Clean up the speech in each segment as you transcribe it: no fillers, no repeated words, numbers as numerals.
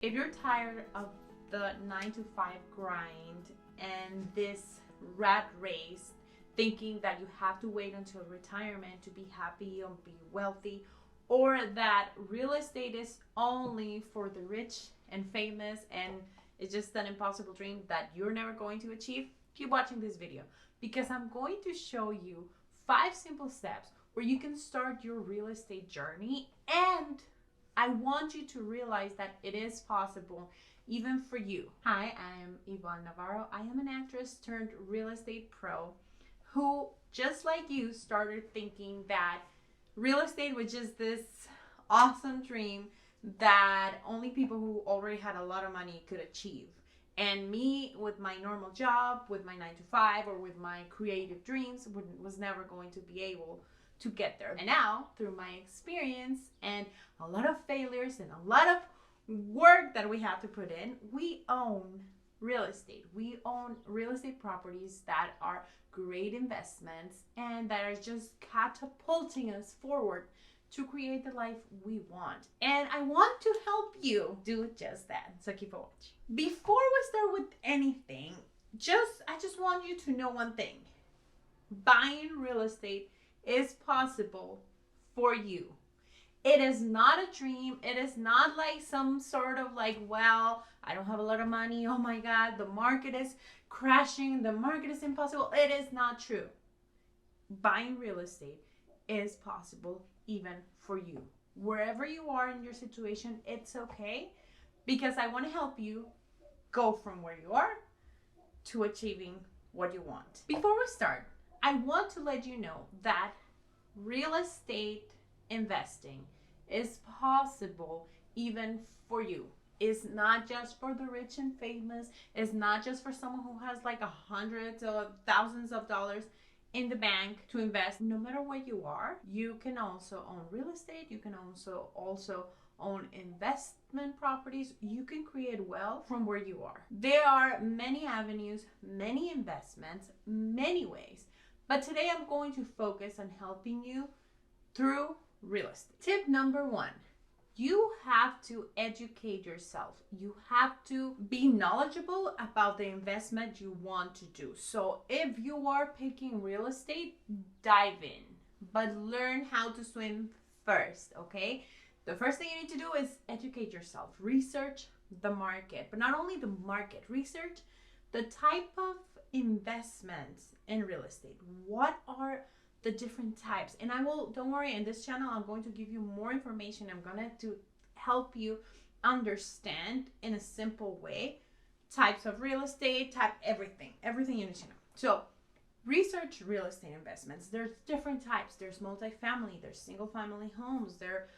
If you're tired of the 9 to 5 grind and this rat race, thinking that you have to wait until retirement to be happy or be wealthy, or that real estate is only for the rich and famous and it's just an impossible dream that you're never going to achieve, keep watching this video because I'm going to show you 5 simple steps where you can start your real estate journey, and I want you to realize that it is possible even for you. Hi, I am Ivnavarro. I am an actress turned real estate pro who, just like you, started thinking that real estate was just this awesome dream that only people who already had a lot of money could achieve. And me, with my normal job, with my 9 to 5, or with my creative dreams, was never going to be able to get there. And now, through my experience and a lot of failures and a lot of work that we have to put in, we own real estate. We own real estate properties that are great investments and that are just catapulting us forward to create the life we want. And I want to help you do just that. So keep on watching. Before we start with anything, I just want you to know one thing. Buying real estate is possible for you. It is not a dream. It is not like some sort of well, I don't have a lot of money. Oh my God, the market is crashing. The market is impossible. It is not true. Buying real estate is possible even for you. Wherever you are in your situation, it's okay, because I want to help you go from where you are to achieving what you want. Before we start, I want to let you know that real estate investing is possible even for you. It's not just for the rich and famous. It's not just for someone who has hundreds or thousands of dollars in the bank to invest. No matter where you are, you can also own real estate. You can also own investment properties. You can create wealth from where you are. There are many avenues, many investments, many ways. But today I'm going to focus on helping you through real estate. Tip number 1. You have to educate yourself. You have to be knowledgeable about the investment you want to do. So if you are picking real estate, dive in, but learn how to swim first, okay? The first thing you need to do is educate yourself. Research the market, but not only the market, research the type of investments in real estate. What are the different types? And don't worry, in this channel I'm going to give you more information. I'm going to help you understand in a simple way types of real estate, everything you need to know. So research real estate investments. There's different types. There's multifamily, there's single family homes, there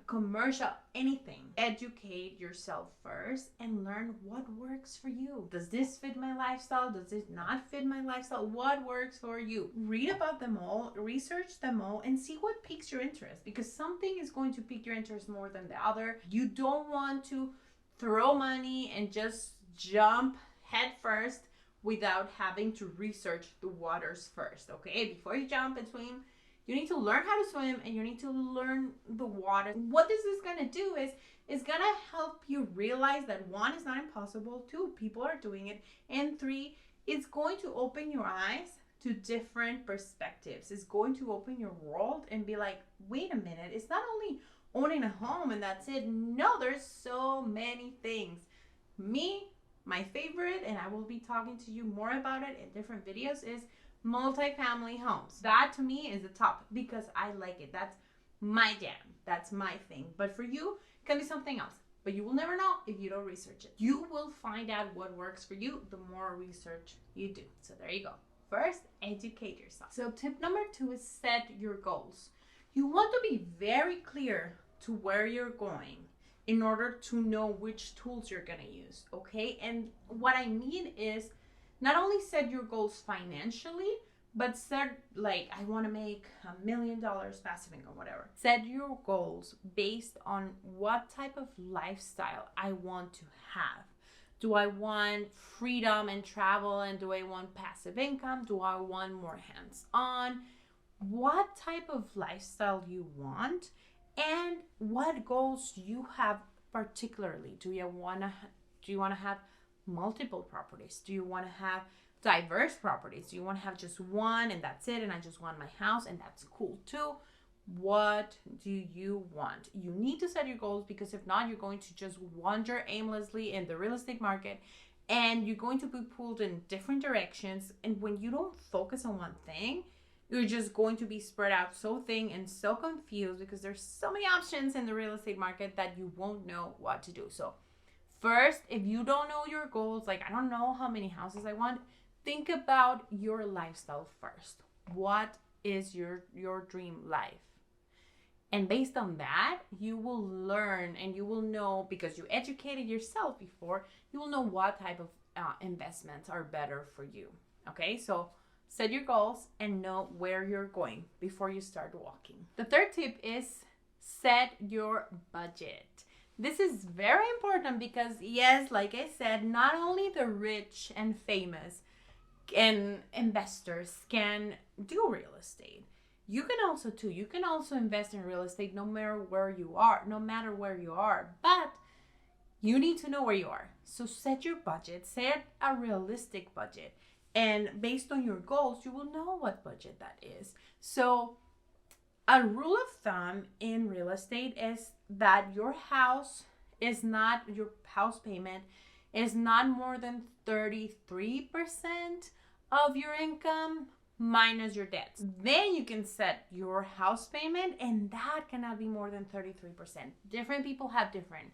commercial, anything. Educate yourself first and learn what works for you. Does this fit my lifestyle? Does it not fit my lifestyle? What works for you? Read about them all, research them all, and see what piques your interest, because something is going to pique your interest more than the other. You don't want to throw money and just jump head first without having to research the waters first, okay? Before you jump and swim, you need to learn how to swim, and you need to learn the water. What this is going to do is it's going to help you realize that 1, it's not impossible, 2, people are doing it, and 3, it's going to open your eyes to different perspectives. It's going to open your world and be like, wait a minute, it's not only owning a home and that's it. No, there's so many things. My favorite, and I will be talking to you more about it in different videos, is multifamily homes. That to me is the top because I like it. That's my jam. That's my thing. But for you, it can be something else. But you will never know if you don't research it. You will find out what works for you the more research you do. So there you go. First, educate yourself. So tip number 2 is set your goals. You want to be very clear to where you're going in order to know which tools you're going to use, okay? And what I mean is, not only set your goals financially, but set I want to make $1 million passive income, whatever. Set your goals based on what type of lifestyle I want to have. Do I want freedom and travel, and do I want passive income? Do I want more hands-on? What type of lifestyle you want, and what goals you have particularly? Do you want to have multiple properties? Do you want to have diverse properties? Do you want to have just one and that's it, and I just want my house, and that's cool too? What do you want? You need to set your goals, because if not, you're going to just wander aimlessly in the real estate market, and you're going to be pulled in different directions. And when you don't focus on one thing, you're just going to be spread out so thin and so confused, because there's so many options in the real estate market that you won't know what to do. So first, if you don't know your goals, like I don't know how many houses I want, think about your lifestyle first. What is your dream life? And based on that, you will learn, and you will know, because you educated yourself before, you will know what type of investments are better for you. Okay, so set your goals and know where you're going before you start walking. The third tip is set your budget. This is very important because, yes, like I said, not only the rich and famous and investors can do real estate. You can also too. You can also invest in real estate no matter where you are, but you need to know where you are. So set your budget, set a realistic budget, and based on your goals, you will know what budget that is. So a rule of thumb in real estate is that your house payment is not more than 33% of your income minus your debts. Then you can set your house payment, and that cannot be more than 33%. Different people have different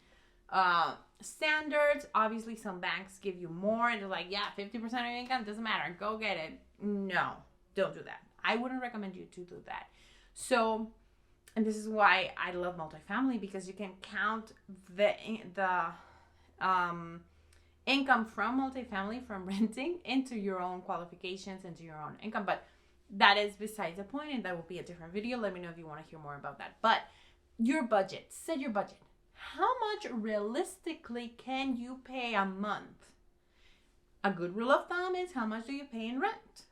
standards. Obviously, some banks give you more, and they're like, yeah, 50% of your income, doesn't matter, go get it. No, don't do that. I wouldn't recommend you to do that. So, and this is why I love multifamily, because you can count the income from multifamily, from renting, into your own qualifications, into your own income. But that is besides the point, and that will be a different video. Let me know if you want to hear more about that. But your budget, set your budget. How much realistically can you pay a month? A good rule of thumb is, how much do you pay in rent?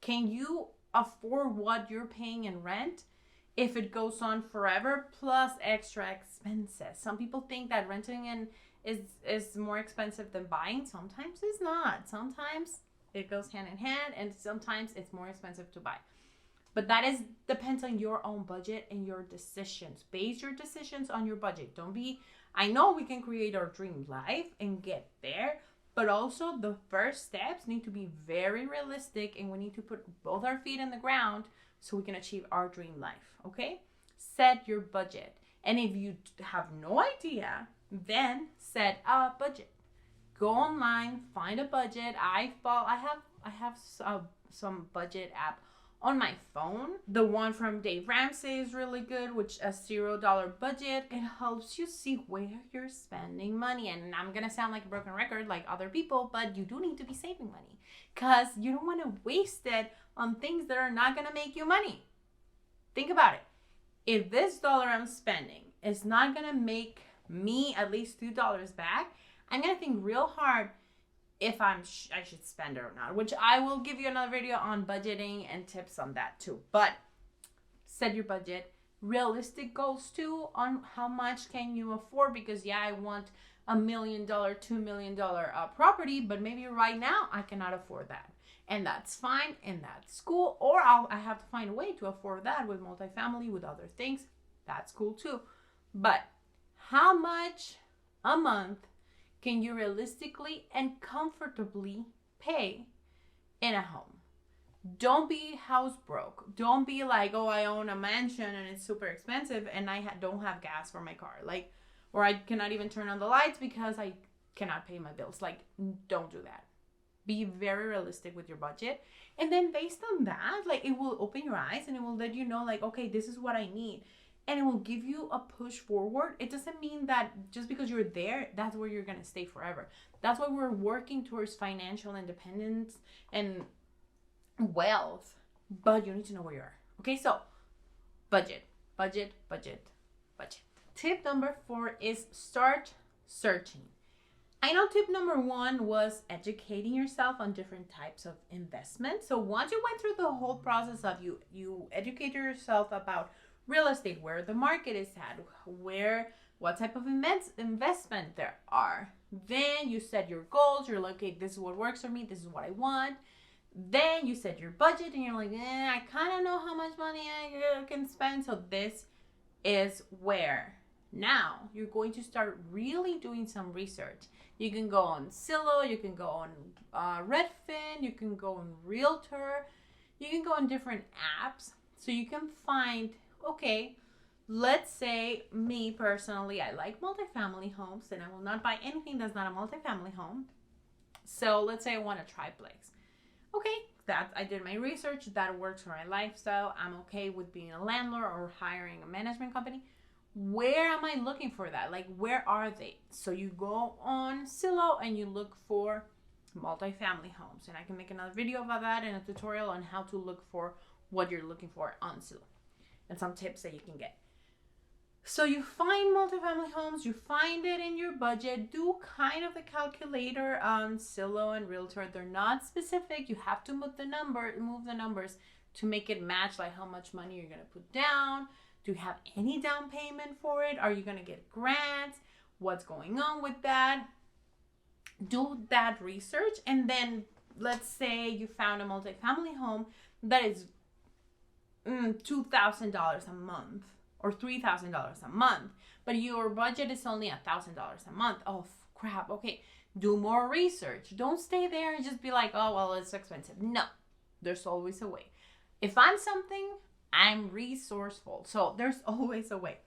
Can you afford what you're paying in rent if it goes on forever, plus extra expenses? Some people think that renting is more expensive than buying. Sometimes it's not. Sometimes it goes hand in hand, and sometimes it's more expensive to buy. But that depends on your own budget and your decisions. Base your decisions on your budget. I know we can create our dream life and get there, but also the first steps need to be very realistic, and we need to put both our feet in the ground so we can achieve our dream life, okay? Set your budget. And if you have no idea, then set a budget. Go online, find a budget. I have some budget app on my phone. The one from Dave Ramsey is really good, which a $0 budget. It helps you see where you're spending money. And I'm gonna sound like a broken record like other people, but you do need to be saving money, because you don't want to waste it on things that are not gonna make you money. Think about it. If this dollar I'm spending is not gonna make me at least $2 back, I'm gonna think real hard if I should spend it or not, which I will give you another video on budgeting and tips on that too. But set your budget, realistic goals too, on how much can you afford, because I want $1 million, $2 million property, but maybe right now I cannot afford that. And that's fine, and that's cool. Or I have to find a way to afford that with multifamily, with other things. That's cool too. But how much a month can you realistically and comfortably pay in a home? Don't be house broke. Don't be like, oh, I own a mansion and it's super expensive and I don't have gas for my car. Or I cannot even turn on the lights because I cannot pay my bills. Don't do that. Be very realistic with your budget. And then based on that, it will open your eyes, and it will let you know, okay, this is what I need. And it will give you a push forward. It doesn't mean that just because you're there, that's where you're going to stay forever. That's why we're working towards financial independence and wealth. But you need to know where you are. Okay, so budget. Tip number 4 is start searching. I know tip number 1 was educating yourself on different types of investments. So once you went through the whole process of you educate yourself about real estate, where the market is at, where what type of investment there are. Then you set your goals. You're like, okay, this is what works for me. This is what I want. Then you set your budget and you're like, I kind of know how much money I can spend. So this is where now you're going to start really doing some research. You can go on Zillow, you can go on Redfin, you can go on Realtor, you can go on different apps. So you can find, okay, let's say me personally, I like multifamily homes and I will not buy anything that's not a multifamily home. So let's say I want a triplex. Okay, that I did my research, that works for my lifestyle. I'm okay with being a landlord or hiring a management company. Where am I looking for that? Like, where are they? So you go on Zillow and you look for multifamily homes. And I can make another video about that and a tutorial on how to look for what you're looking for on Zillow and some tips that you can get. So you find multifamily homes, you find it in your budget, do kind of the calculator on Zillow and Realtor. They're not specific. You have to move the numbers to make it match, like how much money you're going to put down. Do you have any down payment for it? Are you going to get grants? What's going on with that? Do that research. And then let's say you found a multifamily home that is $2,000 a month. Or $3,000 a month, but your budget is only $1,000 a month. Oh crap, okay, do more research. Don't stay there and just be like, oh, well, it's expensive. No, there's always a way. If I'm something, I'm resourceful. So there's always a way.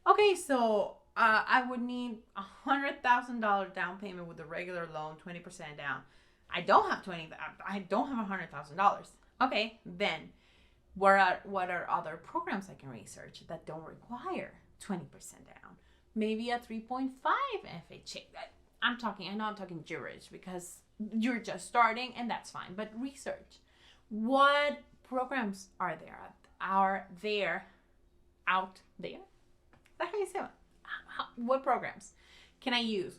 Okay, so I would need $100,000 down payment with a regular loan, 20% down. I don't have $100,000. Okay, then what are other programs I can research that don't require 20% down? Maybe a 3.5 FHA. I know I'm talking gibberish because you're just starting and that's fine, but research. What programs are there out there? That's how you say it. What programs can I use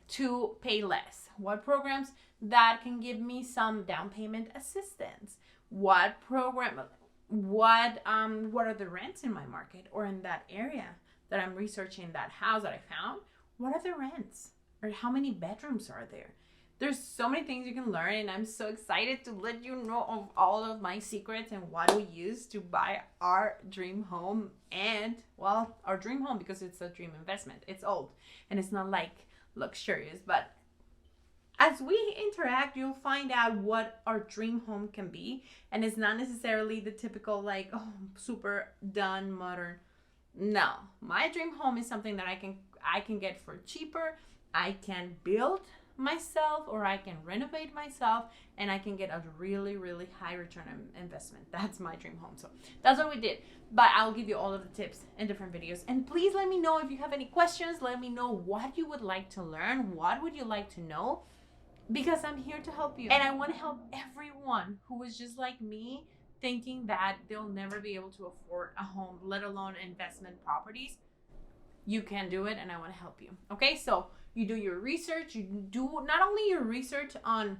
to pay less? What programs that can give me some down payment assistance? What are the rents in my market or in that area that I'm researching, that house that I found? What are the rents? Or how many bedrooms are there? There's so many things you can learn, and I'm so excited to let you know of all of my secrets and what we use to buy our dream home. And, well, our dream home, because it's a dream investment. It's old and it's not like luxurious, but as we interact, you'll find out what our dream home can be. And it's not necessarily the typical, like, oh, super done modern. No, my dream home is something that I can get for cheaper. I can build myself, or I can renovate myself, and I can get a really, really high return on investment. That's my dream home. So that's what we did. But I'll give you all of the tips in different videos. And please let me know if you have any questions. Let me know what you would like to learn. What would you like to know? Because I'm here to help you. And I want to help everyone who is just like me, thinking that they'll never be able to afford a home, let alone investment properties. You can do it, and I want to help you. Okay, so you do your research. You do not only your research on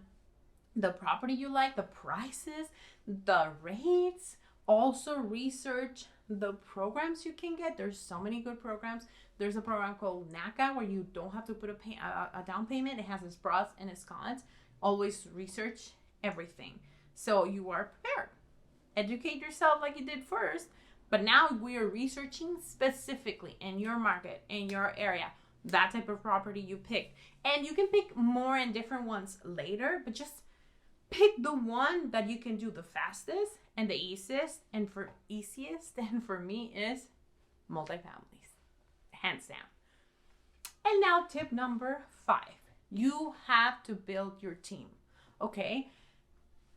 the property you like, the prices, the rates, also research the programs you can get. There's so many good programs. There's a program called NACA where you don't have to put a down payment. It has its pros and its cons. Always research everything so you are prepared. Educate yourself like you did first, but now we are researching specifically in your market, in your area, that type of property you pick. And you can pick more and different ones later, but just pick the one that you can do the fastest and the easiest. And for me is multifamilies, hands down. And now tip number 5, you have to build your team. Okay,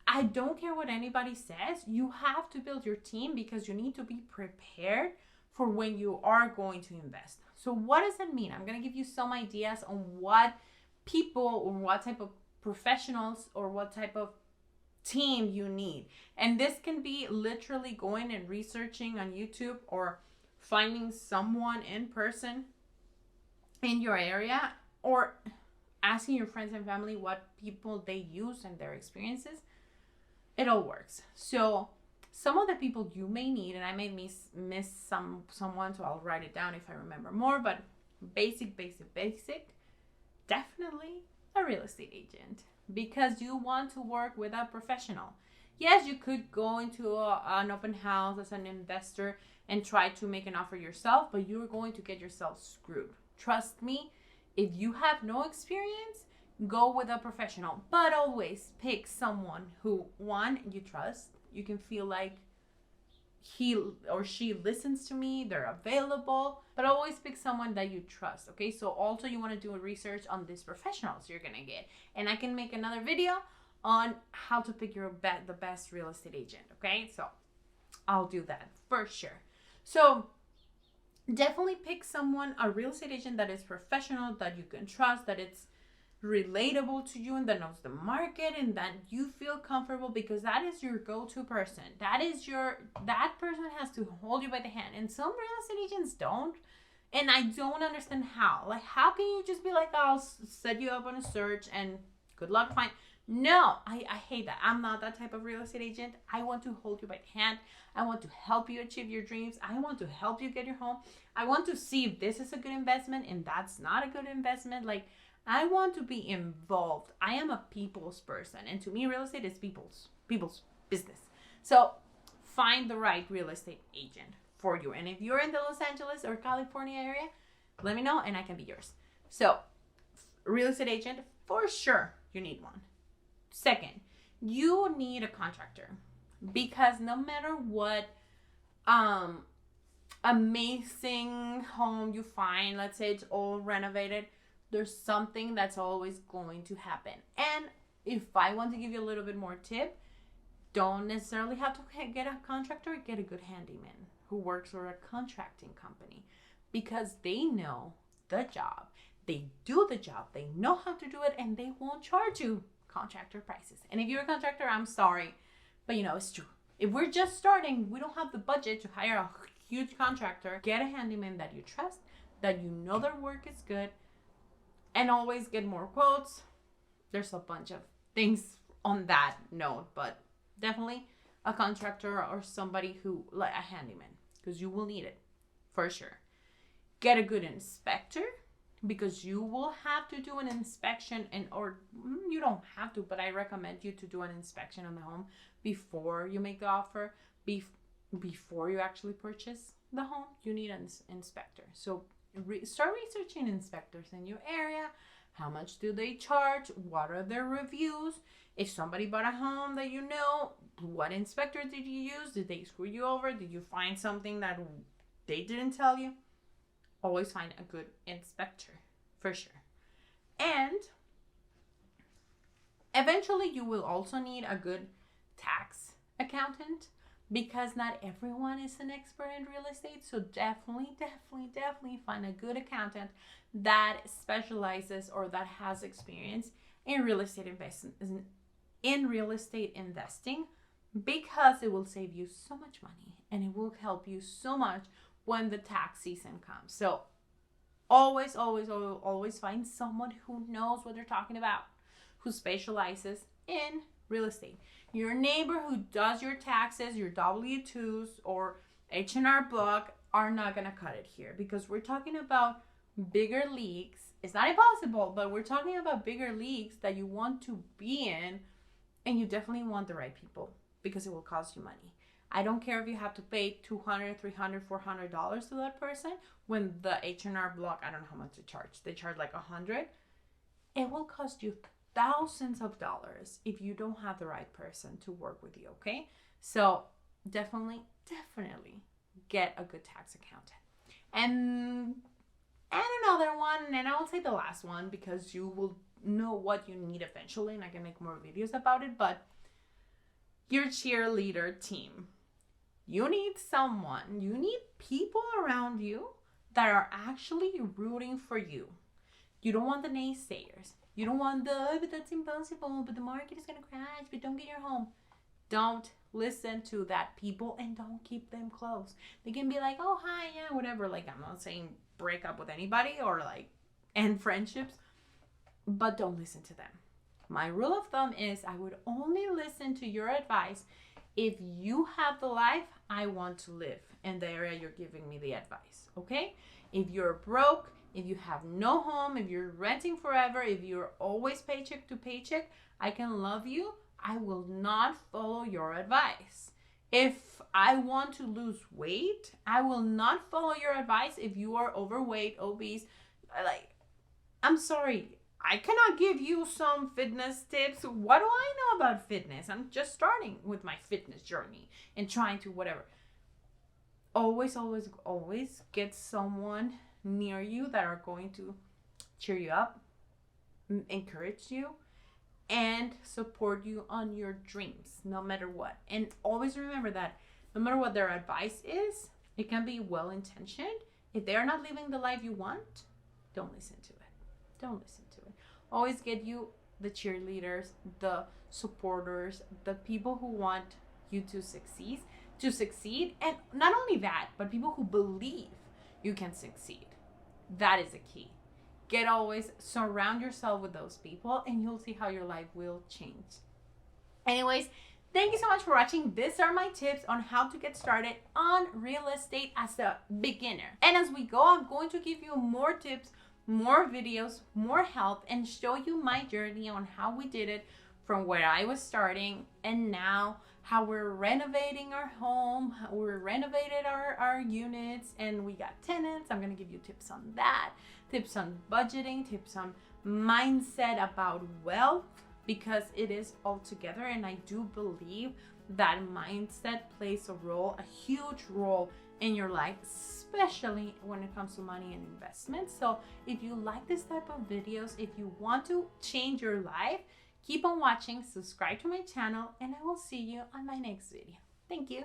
I don't care what anybody says, you have to build your team because you need to be prepared for when you are going to invest. So what does that mean? I'm going to give you some ideas on what people or what type of professionals or what type of team you need. And this can be literally going and researching on YouTube or finding someone in person in your area, or asking your friends and family what people they use and their experiences. It all works. So some of the people you may need, and I may miss someone, so I'll write it down if I remember more, but basic, definitely a real estate agent, because you want to work with a professional. Yes, you could go into an open house as an investor and try to make an offer yourself, but you're going to get yourself screwed. Trust me, if you have no experience, go with a professional, but always pick someone who, one, you trust. You can feel like he or she listens to me, they're available, but always pick someone that you trust. Okay, so also you want to do a research on these professionals you're gonna get, and I can make another video on how to pick the best real estate agent. Okay, so I'll do that for sure. So definitely pick someone, a real estate agent that is professional, that you can trust, that it's relatable to you, and that knows the market, and that you feel comfortable, because that is your go-to person. That person has to hold you by the hand, and some real estate agents don't, and I don't understand how. Like, how can you just be like, I'll set you up on a search and good luck find. No, I hate that. I'm not that type of real estate agent. I want to hold you by the hand. I want to help you achieve your dreams. I want to help you get your home. I want to see if this is a good investment and that's not a good investment. Like, I want to be involved. I am a people's person, and to me, real estate is people's business. So find the right real estate agent for you. And if you're in the Los Angeles or California area, let me know and I can be yours. So real estate agent, for sure, you need one. Second, you need a contractor, because no matter what amazing home you find, let's say it's all renovated, there's something that's always going to happen. And if I want to give you a little bit more tip, don't necessarily have to get a contractor, get a good handyman who works for a contracting company, because they know the job, they do the job, they know how to do it, and they won't charge you contractor prices. And if you're a contractor, I'm sorry, but it's true. If we're just starting, we don't have the budget to hire a huge contractor. Get a handyman that you trust, that you know their work is good, and always get more quotes. There's a bunch of things on that note, but definitely a contractor or somebody who, like a handyman, because you will need it for sure. Get a good inspector, because you will have to do an inspection, or you don't have to, but I recommend you to do an inspection on the home before you make the offer. Before you actually purchase the home, you need an inspector. So start researching inspectors in your area. How much do they charge? What are their reviews? If somebody bought a home that you know, what inspector did you use? Did they screw you over? Did you find something that they didn't tell you? Always find a good inspector, for sure. And eventually you will also need a good tax accountant, because not everyone is an expert in real estate. So definitely find a good accountant that specializes or that has experience in real estate investing, because it will save you so much money and it will help you so much when the tax season comes. So always find someone who knows what they're talking about, who specializes in real estate. Your neighbor who does your taxes, your W-2s or H&R Block are not going to cut it here, because we're talking about bigger leagues. It's not impossible, but we're talking about bigger leagues that you want to be in, and you definitely want the right people, because it will cost you money. I don't care if you have to pay $200, $300, $400 to that person, when the H&R Block, I don't know how much they charge. They charge like $100. It will cost you thousands of dollars if you don't have the right person to work with you, okay? So definitely get a good tax accountant. And another one, and I will say the last one, because you will know what you need eventually, and I can make more videos about it, but your cheerleader team. You need people around you that are actually rooting for you. You don't want the naysayers. You don't want but that's impossible, but the market is going to crash, but don't get your home. Don't listen to that people, and don't keep them close. They can be like, oh, hi, yeah, whatever. Like, I'm not saying break up with anybody or like end friendships, but don't listen to them. My rule of thumb is I would only listen to your advice if you have the life I want to live in the area you're giving me the advice, okay? If you're broke, if you have no home, if you're renting forever, if you're always paycheck to paycheck, I can love you. I will not follow your advice. If I want to lose weight, I will not follow your advice if you are overweight, obese. Like, I'm sorry. I cannot give you some fitness tips. What do I know about fitness? I'm just starting with my fitness journey and trying to whatever. Always, always, always get someone near you that are going to cheer you up, encourage you, and support you on your dreams, no matter what. And always remember that no matter what their advice is, it can be well-intentioned. If they're not living the life you want, don't listen to it. Don't listen to it. Always get you the cheerleaders, the supporters, the people who want you to succeed, and not only that, but people who believe you can succeed. That is the key. Always surround yourself with those people, and you'll see how your life will change. Anyways, thank you so much for watching. These are my tips on how to get started on real estate as a beginner. And as we go, I'm going to give you more tips, more videos, more help, and show you my journey on how we did it from where I was starting and now how we're renovating our home, how we renovated our units, and we got tenants. I'm gonna give you tips on that, tips on budgeting, tips on mindset about wealth, because it is all together. And I do believe that mindset plays a huge role in your life, especially when it comes to money and investments. So if you like this type of videos, if you want to change your life, keep on watching, subscribe to my channel, and I will see you on my next video. Thank you.